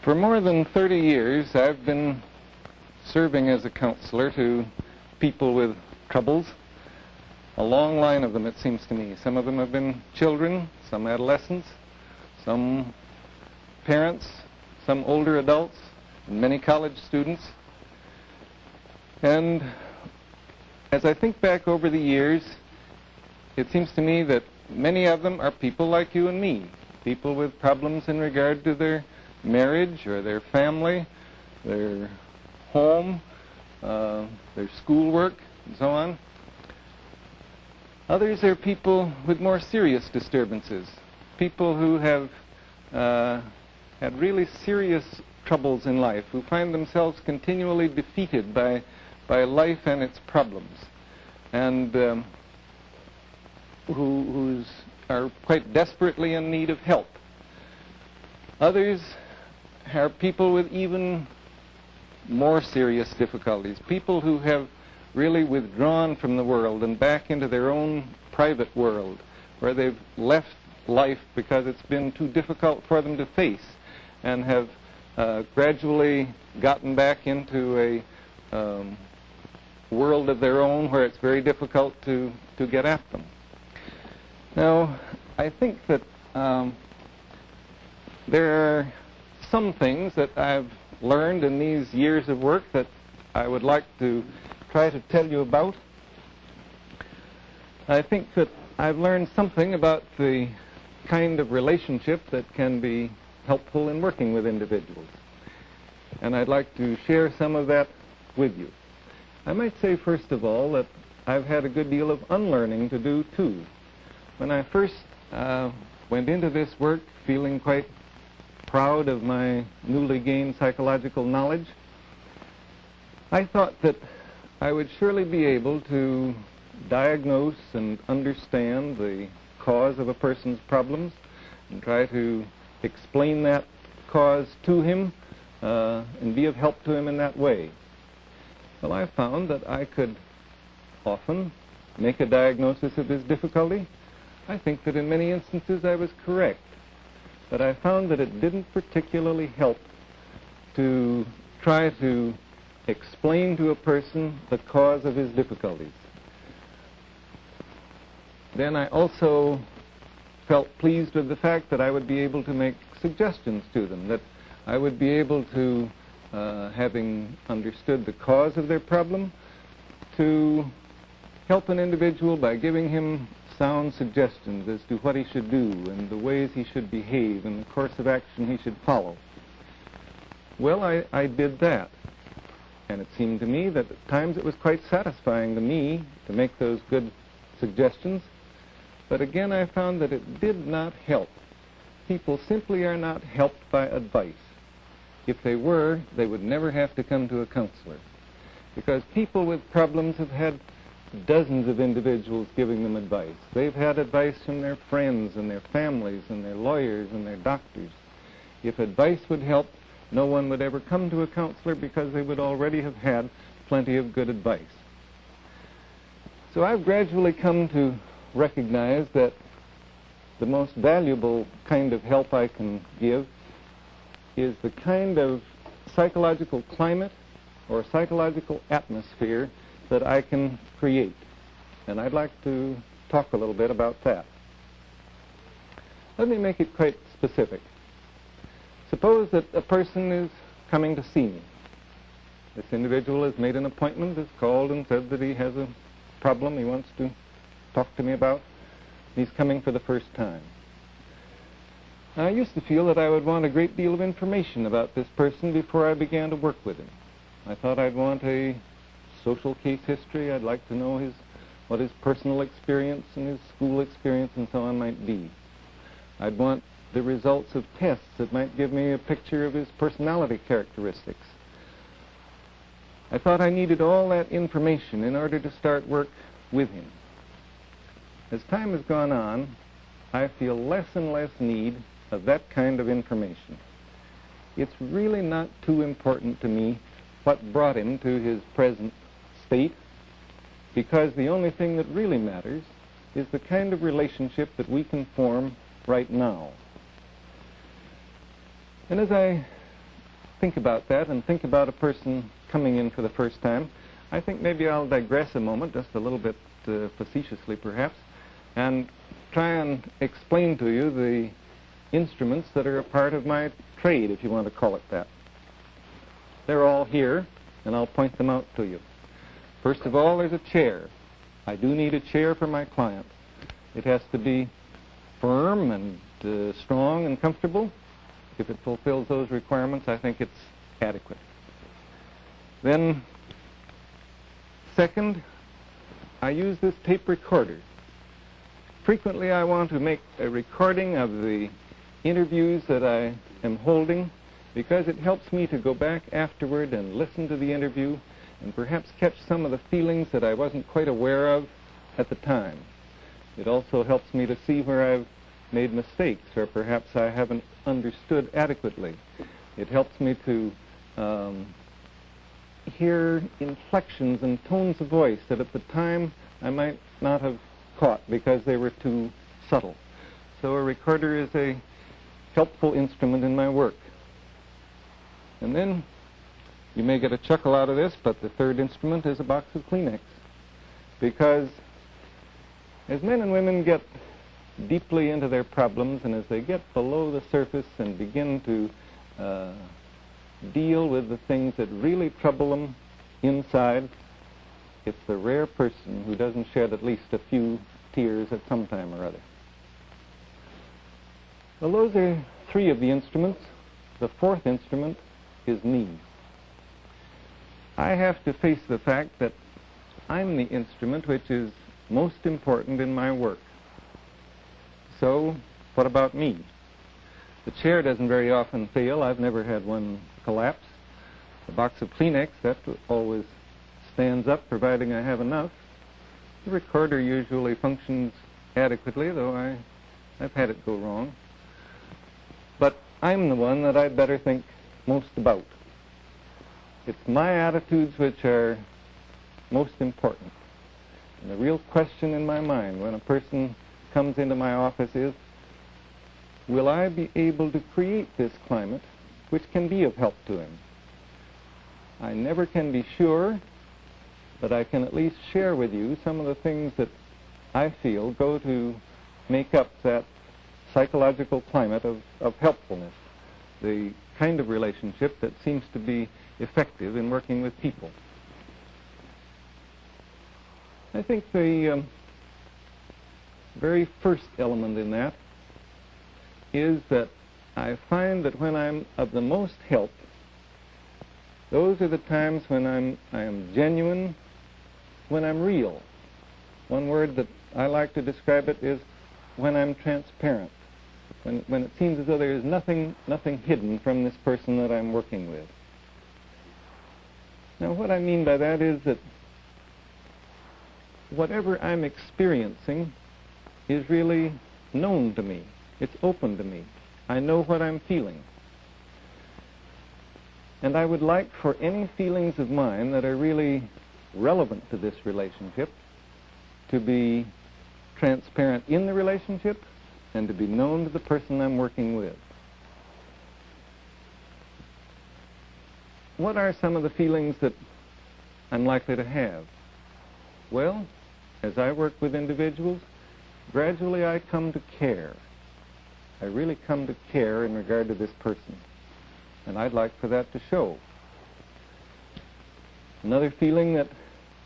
For more than 30 years, I've been serving as a counselor to people with troubles. A long line of them, it seems to me. Some of them have been children, some adolescents, some parents, some older adults, and many college students. And as I think back over the years, it seems to me that many of them are people like you and me, people with problems in regard to their marriage or their family, their home, their schoolwork, and so on. Others are people with more serious disturbances, people who have had really serious troubles in life, who find themselves continually defeated by life and its problems, and who are quite desperately in need of help. Others are people with even more serious difficulties, people who have really withdrawn from the world and back into their own private world, where they've left life because it's been too difficult for them to face, and have gradually gotten back into a world of their own where it's very difficult to get at them. Now, I think that there are some things that I've learned in these years of work that I would like to try to tell you about. I think that I've learned something about the kind of relationship that can be helpful in working with individuals, and I'd like to share some of that with you. I might say, first of all, that I've had a good deal of unlearning to do, too. When I first went into this work feeling quite proud of my newly gained psychological knowledge, I thought that I would surely be able to diagnose and understand the cause of a person's problems and try to explain that cause to him and be of help to him in that way. Well, I found that I could often make a diagnosis of his difficulty. I think that in many instances I was correct, but I found that it didn't particularly help to try to explain to a person the cause of his difficulties. Then I also felt pleased with the fact that I would be able to make suggestions to them, that I would be able to, having understood the cause of their problem, to help an individual by giving him sound suggestions as to what he should do and the ways he should behave and the course of action he should follow. Well, I did that. And it seemed to me that at times it was quite satisfying to me to make those good suggestions. But again, I found that it did not help. People simply are not helped by advice. If they were, they would never have to come to a counselor. Because people with problems have had dozens of individuals giving them advice. They've had advice from their friends and their families and their lawyers and their doctors. If advice would help, no one would ever come to a counselor because they would already have had plenty of good advice. So I've gradually come to recognize that the most valuable kind of help I can give is the kind of psychological climate or psychological atmosphere that I can create. And I'd like to talk a little bit about that. Let me make it quite specific. Suppose that a person is coming to see me. This individual has made an appointment, has called and said that he has a problem he wants to talk to me about. He's coming for the first time. Now, I used to feel that I would want a great deal of information about this person before I began to work with him. I thought I'd want a social case history. I'd like to know what his personal experience and his school experience and so on might be. I'd want the results of tests that might give me a picture of his personality characteristics. I thought I needed all that information in order to start work with him. As time has gone on, I feel less and less need of that kind of information. It's really not too important to me what brought him to his present state, because the only thing that really matters is the kind of relationship that we can form right now. And as I think about that and think about a person coming in for the first time, I think maybe I'll digress a moment, just a little bit facetiously perhaps, and try and explain to you the instruments that are a part of my trade, if you want to call it that. They're all here, and I'll point them out to you. First of all, there's a chair. I do need a chair for my client. It has to be firm and strong and comfortable. If it fulfills those requirements, I think it's adequate. Then, second, I use this tape recorder. Frequently, I want to make a recording of the interviews that I am holding because it helps me to go back afterward and listen to the interview and perhaps catch some of the feelings that I wasn't quite aware of at the time. It also helps me to see where I've made mistakes or perhaps I haven't understood adequately. It helps me to hear inflections and tones of voice that at the time I might not have caught because they were too subtle. So a recorder is a helpful instrument in my work. And then you may get a chuckle out of this, but the third instrument is a box of Kleenex. Because as men and women get deeply into their problems and as they get below the surface and begin to deal with the things that really trouble them inside, it's the rare person who doesn't shed at least a few tears at some time or other. Well, those are three of the instruments. The fourth instrument is me. I have to face the fact that I'm the instrument which is most important in my work. So, what about me? The chair doesn't very often fail. I've never had one collapse. The box of Kleenex, that always stands up, providing I have enough. The recorder usually functions adequately, though I've had it go wrong. But I'm the one that I'd better think most about. It's my attitudes which are most important. And the real question in my mind when a person comes into my office is, will I be able to create this climate which can be of help to him? I never can be sure, but I can at least share with you some of the things that I feel go to make up that psychological climate of helpfulness, the kind of relationship that seems to be effective in working with people. I think the very first element in that is that I find that when I'm of the most help, those are the times when I am genuine, when I'm real. One word that I like to describe it is when I'm transparent, when it seems as though there is nothing hidden from this person that I'm working with. Now, what I mean by that is that whatever I'm experiencing is really known to me. It's open to me. I know what I'm feeling. And I would like for any feelings of mine that are really relevant to this relationship to be transparent in the relationship and to be known to the person I'm working with. What are some of the feelings that I'm likely to have? Well, as I work with individuals, gradually I come to care. I really come to care in regard to this person. And I'd like for that to show. Another feeling that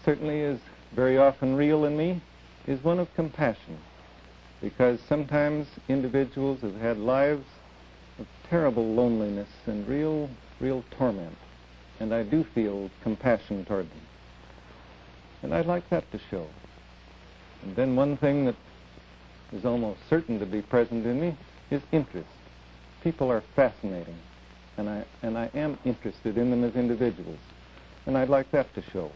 certainly is very often real in me is one of compassion. Because sometimes individuals have had lives of terrible loneliness and real torment. And I do feel compassion toward them. And I'd like that to show. And then one thing that is almost certain to be present in me is interest. People are fascinating, and I am interested in them as individuals, and I'd like that to show.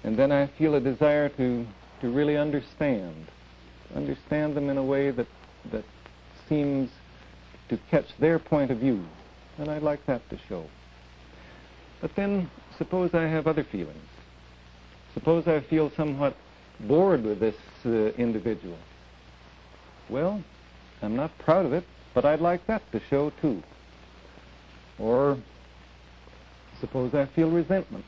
And then I feel a desire to really understand them in a way that seems to catch their point of view, and I'd like that to show. But then suppose I have other feelings. Suppose I feel somewhat bored with this individual. Well, I'm not proud of it, but I'd like that to show too. Or suppose I feel resentment.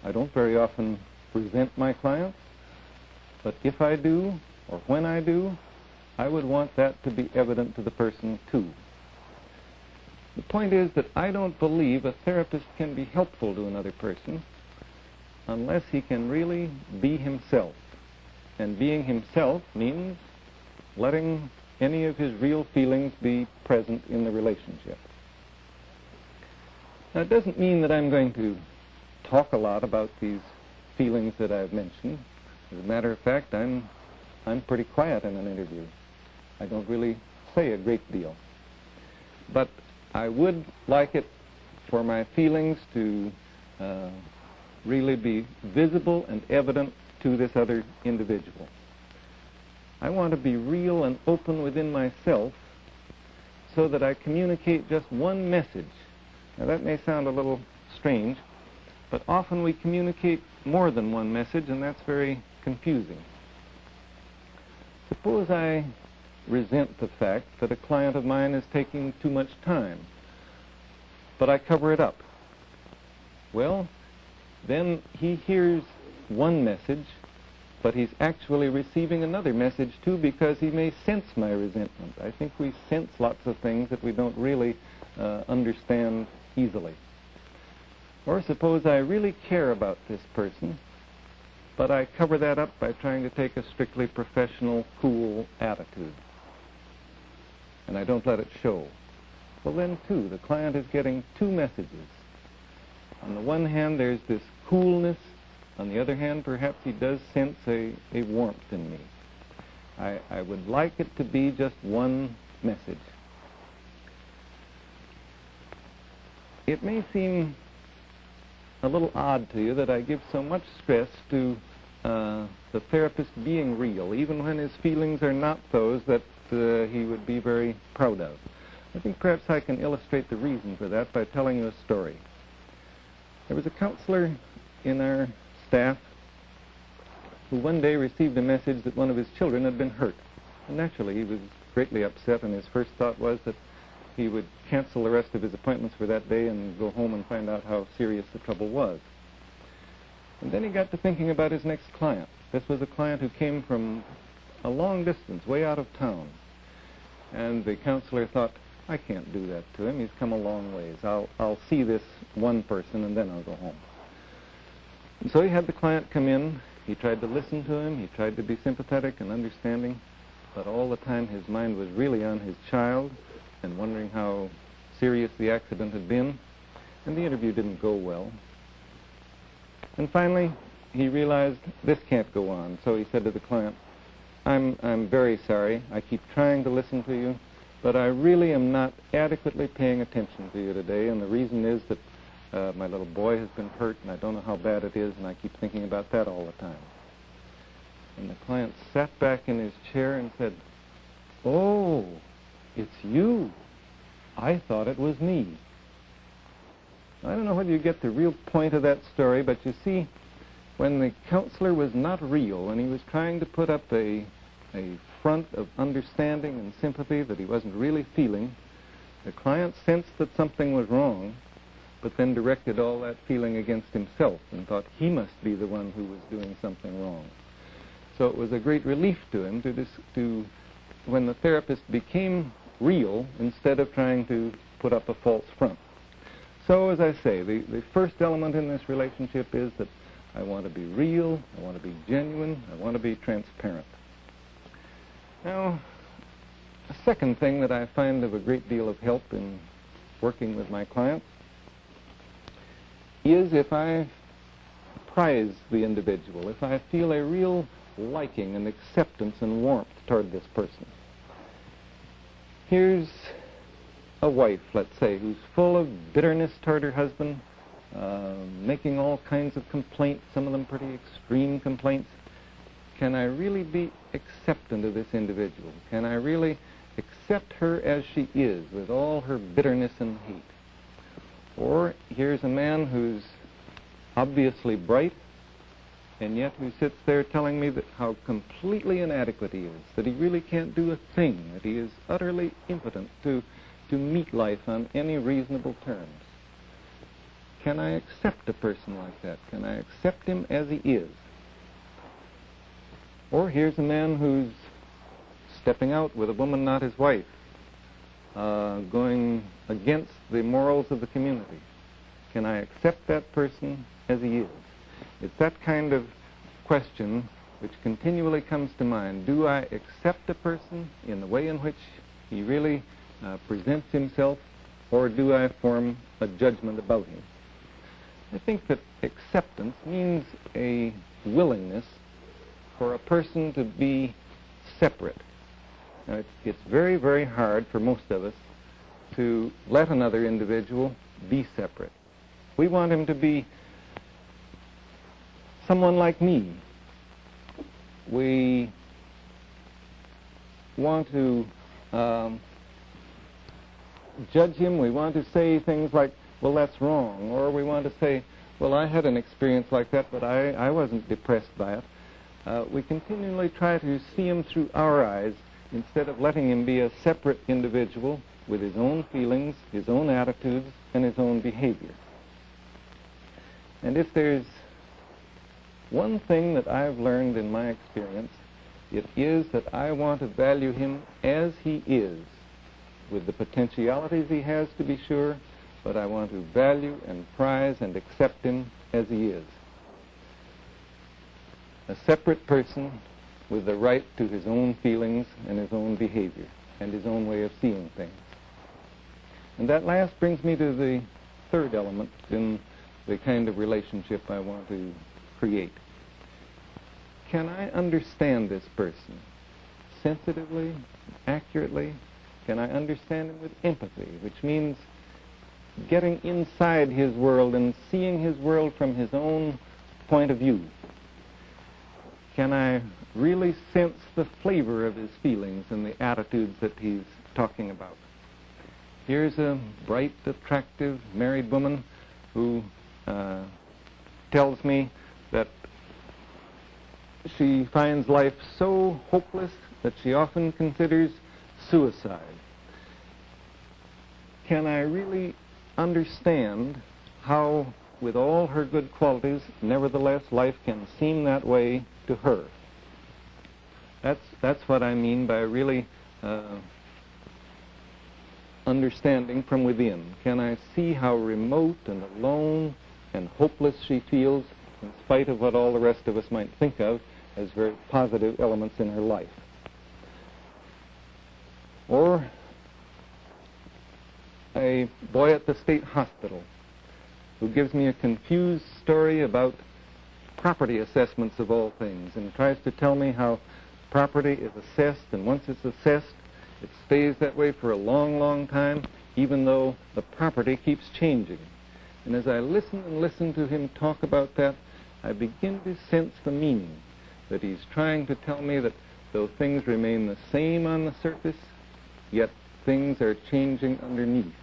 I don't very often resent my clients, but if I do, or when I do, I would want that to be evident to the person too. The point is that I don't believe a therapist can be helpful to another person unless he can really be himself. And being himself means letting any of his real feelings be present in the relationship. Now, it doesn't mean that I'm going to talk a lot about these feelings that I've mentioned. As a matter of fact, I'm pretty quiet in an interview. I don't really say a great deal. But I would like it for my feelings to really be visible and evident to this other individual. I want to be real and open within myself so that I communicate just one message. Now, that may sound a little strange, but often we communicate more than one message, and that's very confusing. Suppose I resent the fact that a client of mine is taking too much time, but I cover it up. Well, then he hears one message, but he's actually receiving another message too, because he may sense my resentment. I think we sense lots of things that we don't really understand easily. Or suppose I really care about this person, but I cover that up by trying to take a strictly professional, cool attitude, and I don't let it show. Well, then too, the client is getting two messages. On the one hand, there's this coolness. On the other hand, perhaps he does sense a warmth in me. I would like it to be just one message. It may seem a little odd to you that I give so much stress to the therapist being real, even when his feelings are not those that he would be very proud of. I think perhaps I can illustrate the reason for that by telling you a story. There was a counselor in our staff who one day received a message that one of his children had been hurt. And naturally, he was greatly upset, and his first thought was that he would cancel the rest of his appointments for that day and go home and find out how serious the trouble was. And then he got to thinking about his next client. This was a client who came from a long distance, way out of town. And the counselor thought, I can't do that to him. He's come a long ways. I'll see this one person and then I'll go home. And so he had the client come in. He tried to listen to him. He tried to be sympathetic and understanding. But all the time his mind was really on his child and wondering how serious the accident had been. And the interview didn't go well. And finally, he realized this can't go on. So he said to the client, I'm very sorry. I keep trying to listen to you, but I really am not adequately paying attention to you today, and the reason is that my little boy has been hurt, and I don't know how bad it is, and I keep thinking about that all the time. And the client sat back in his chair and said, oh, it's you. I thought it was me. I don't know whether you get the real point of that story, but you see, when the counselor was not real and he was trying to put up a front of understanding and sympathy that he wasn't really feeling, the client sensed that something was wrong, but then directed all that feeling against himself and thought he must be the one who was doing something wrong. So it was a great relief to him to when the therapist became real instead of trying to put up a false front. So, as I say, the first element in this relationship is that I want to be real, I want to be genuine, I want to be transparent. Now, a second thing that I find of a great deal of help in working with my clients is if I prize the individual, if I feel a real liking and acceptance and warmth toward this person. Here's a wife, let's say, who's full of bitterness toward her husband, making all kinds of complaints, some of them pretty extreme complaints. Can I really be acceptant of this individual? Can I really accept her as she is, with all her bitterness and hate? Or here's a man who's obviously bright, and yet who sits there telling me that how completely inadequate he is, that he really can't do a thing, that he is utterly impotent to meet life on any reasonable terms. Can I accept a person like that? Can I accept him as he is? Or here's a man who's stepping out with a woman not his wife, going against the morals of the community. Can I accept that person as he is? It's that kind of question which continually comes to mind. Do I accept a person in the way in which he really presents himself, or do I form a judgment about him? I think that acceptance means a willingness for a person to be separate. Now, it's very, very hard for most of us to let another individual be separate. We want him to be someone like me. We want to judge him. We want to say things like, well, that's wrong. Or we want to say, well, I had an experience like that, but I wasn't depressed by it. We continually try to see him through our eyes instead of letting him be a separate individual with his own feelings, his own attitudes, and his own behavior. And if there's one thing that I've learned in my experience, it is that I want to value him as he is, with the potentialities he has, to be sure, but I want to value and prize and accept him as he is. A separate person with the right to his own feelings and his own behavior and his own way of seeing things. And that last brings me to the third element in the kind of relationship I want to create. Can I understand this person sensitively, accurately? Can I understand him with empathy, which means getting inside his world and seeing his world from his own point of view? Can I really sense the flavor of his feelings and the attitudes that he's talking about? Here's a bright, attractive, married woman who tells me that she finds life so hopeless that she often considers suicide. Can I really understand how, with all her good qualities, nevertheless life can seem that way to her? That's what I mean by really understanding from within. Can I see how remote and alone and hopeless she feels, in spite of what all the rest of us might think of as very positive elements in her life? Or a boy at the state hospital who gives me a confused story about property assessments of all things, and tries to tell me how property is assessed, and once it's assessed, it stays that way for a long, long time, even though the property keeps changing. And as I listen and listen to him talk about that, I begin to sense the meaning, that he's trying to tell me that though things remain the same on the surface, yet things are changing underneath.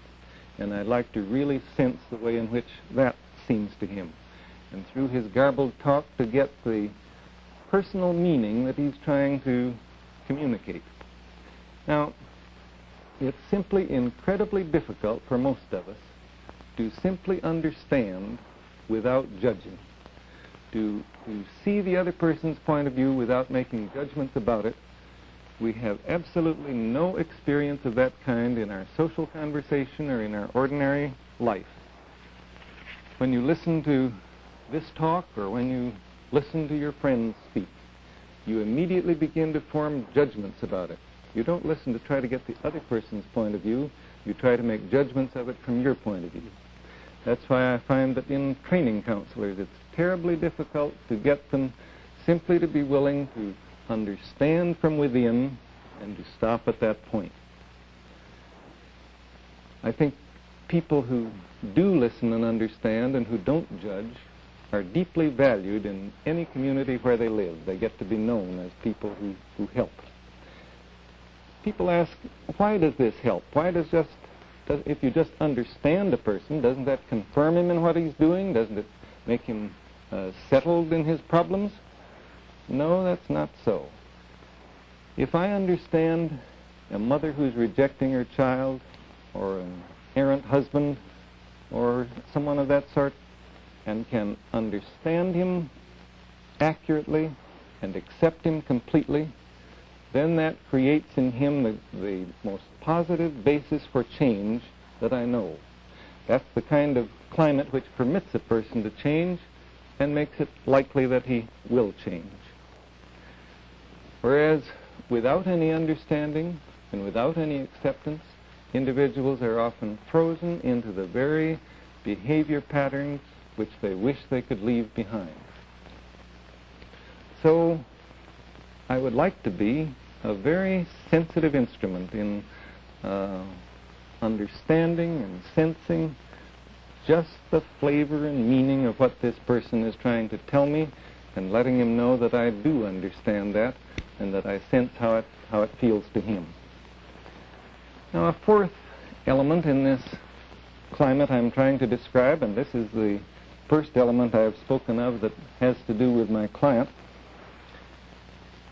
And I'd like to really sense the way in which that seems to him, and through his garbled talk to get the personal meaning that he's trying to communicate. Now, it's simply incredibly difficult for most of us to simply understand without judging, to see the other person's point of view without making judgments about it. We have absolutely no experience of that kind in our social conversation or in our ordinary life. When you listen to this talk, or when you listen to your friends speak, you immediately begin to form judgments about it. You don't listen to try to get the other person's point of view. You try to make judgments of it from your point of view. That's why I find that in training counselors, it's terribly difficult to get them simply to be willing to understand from within and to stop at that point. I think people who do listen and understand and who don't judge are deeply valued in any community where they live. They get to be known as people who help. People ask, why does this help? Why does if you just understand a person, doesn't that confirm him in what he's doing? Doesn't it make him settled in his problems? No, that's not so. If I understand a mother who's rejecting her child, or an errant husband or someone of that sort, and can understand him accurately and accept him completely, then that creates in him the most positive basis for change that I know. That's the kind of climate which permits a person to change and makes it likely that he will change. Whereas without any understanding and without any acceptance, individuals are often frozen into the very behavior patterns which they wish they could leave behind. So I would like to be a very sensitive instrument in understanding and sensing just the flavor and meaning of what this person is trying to tell me, and letting him know that I do understand that and that I sense how it feels to him. Now, a fourth element in this climate I'm trying to describe, and this is the first element I have spoken of that has to do with my client,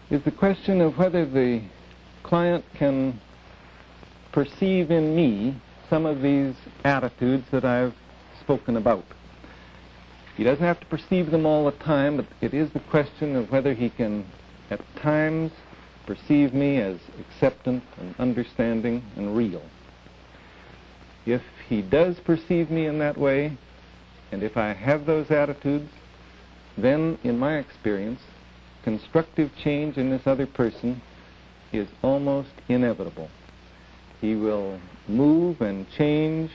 is the question of whether the client can perceive in me some of these attitudes that I've spoken about. He doesn't have to perceive them all the time, but it is the question of whether he can at times perceive me as acceptant and understanding and real. If he does perceive me in that way, and if I have those attitudes, then in my experience, constructive change in this other person is almost inevitable. He will move and change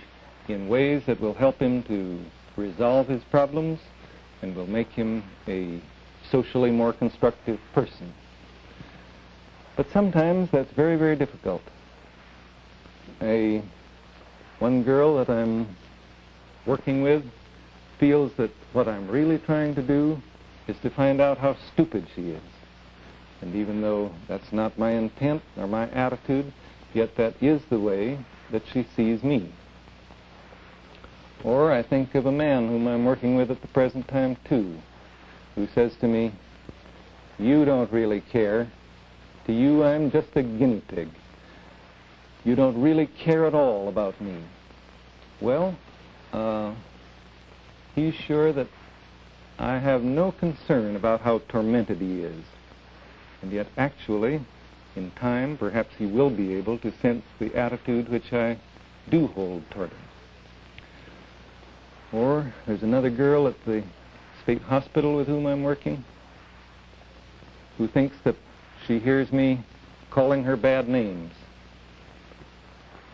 in ways that will help him to resolve his problems and will make him a socially more constructive person. But sometimes that's very, very difficult. One girl that I'm working with feels that what I'm really trying to do is to find out how stupid she is. And even though that's not my intent or my attitude, yet that is the way that she sees me. Or I think of a man whom I'm working with at the present time too, who says to me, "You don't really care. To you I'm just a guinea pig. You don't really care at all about me." Well, he's sure that I have no concern about how tormented he is. And yet actually, in time, perhaps he will be able to sense the attitude which I do hold toward him. Or there's another girl at the state hospital with whom I'm working who thinks that she hears me calling her bad names.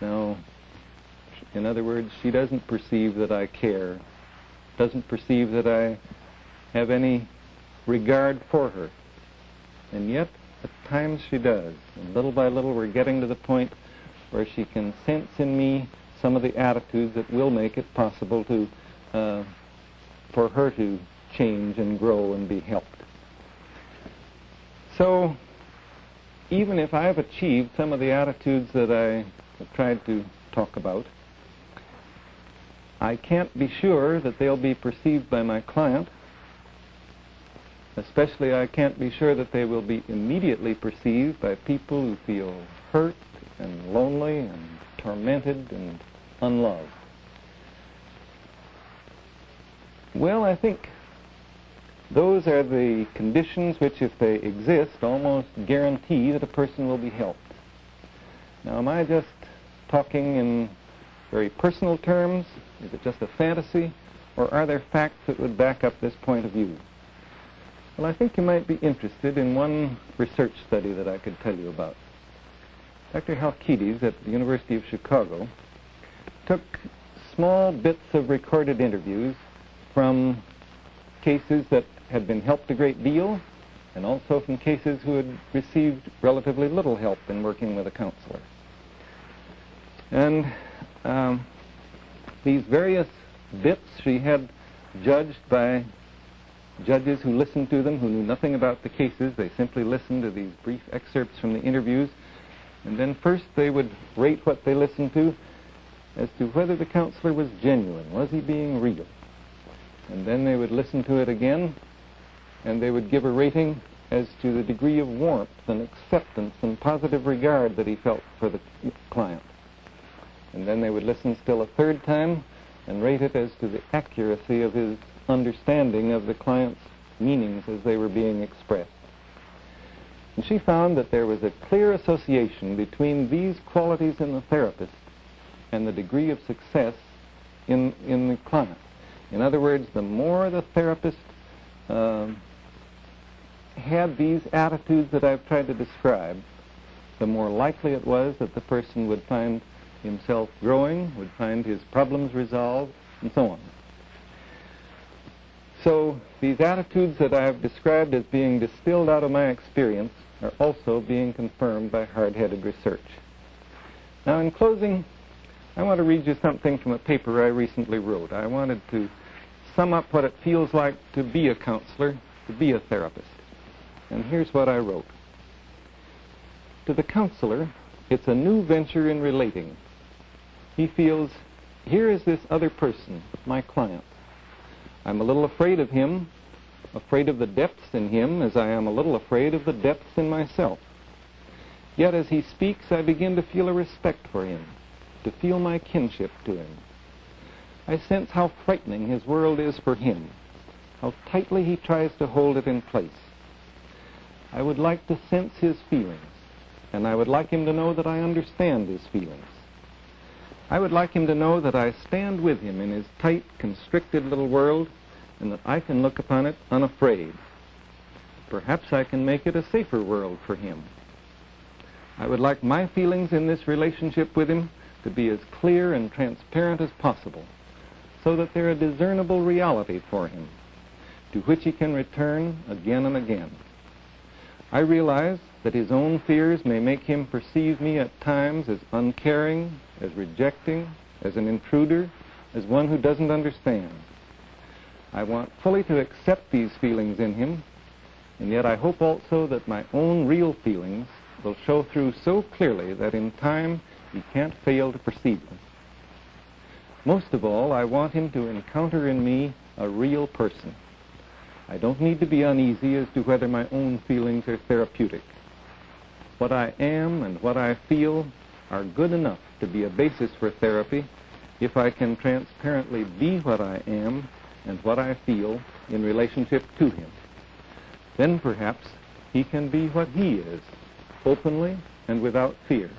Now, in other words, she doesn't perceive that I care, doesn't perceive that I have any regard for her. And yet, at times she does. And little by little, we're getting to the point where she can sense in me some of the attitudes that will make it possible to, for her to change and grow and be helped. So, even if I've achieved some of the attitudes that I have tried to talk about, I can't be sure that they'll be perceived by my client. Especially, I can't be sure that they will be immediately perceived by people who feel hurt and lonely and tormented and unloved. Well, I think those are the conditions which, if they exist, almost guarantee that a person will be helped. Now, am I just talking in very personal terms? Is it just a fantasy? Or are there facts that would back up this point of view? Well, I think you might be interested in one research study that I could tell you about. Dr. Halkides at the University of Chicago took small bits of recorded interviews from cases that had been helped a great deal, and also from cases who had received relatively little help in working with a counselor. And these various bits she had judged by judges who listened to them, who knew nothing about the cases. They simply listened to these brief excerpts from the interviews, and then first they would rate what they listened to as to whether the counselor was genuine. Was he being real? And then they would listen to it again, and they would give a rating as to the degree of warmth and acceptance and positive regard that he felt for the client. And then they would listen still a third time, and rate it as to the accuracy of his understanding of the client's meanings as they were being expressed. And she found that there was a clear association between these qualities in the therapist and the degree of success in the client. In other words, the more the therapist had these attitudes that I've tried to describe, the more likely it was that the person would find himself growing, would find his problems resolved, and so on. So these attitudes that I've described as being distilled out of my experience are also being confirmed by hard-headed research. Now, in closing, I want to read you something from a paper I recently wrote. I wanted to sum up what it feels like to be a counselor, to be a therapist. And here's what I wrote. To the counselor, it's a new venture in relating. He feels, here is this other person, my client. I'm a little afraid of him, afraid of the depths in him, as I am a little afraid of the depths in myself. Yet as he speaks, I begin to feel a respect for him, to feel my kinship to him. I sense how frightening his world is for him, how tightly he tries to hold it in place. I would like to sense his feelings, and I would like him to know that I understand his feelings. I would like him to know that I stand with him in his tight, constricted little world, and that I can look upon it unafraid. Perhaps I can make it a safer world for him. I would like my feelings in this relationship with him to be as clear and transparent as possible, so that they're a discernible reality for him, to which he can return again and again. I realize that his own fears may make him perceive me at times as uncaring, as rejecting, as an intruder, as one who doesn't understand. I want fully to accept these feelings in him, and yet I hope also that my own real feelings will show through so clearly that in time he can't fail to perceive them. Most of all, I want him to encounter in me a real person. I don't need to be uneasy as to whether my own feelings are therapeutic. What I am and what I feel are good enough to be a basis for therapy if I can transparently be what I am and what I feel in relationship to him. Then perhaps he can be what he is, openly and without fear.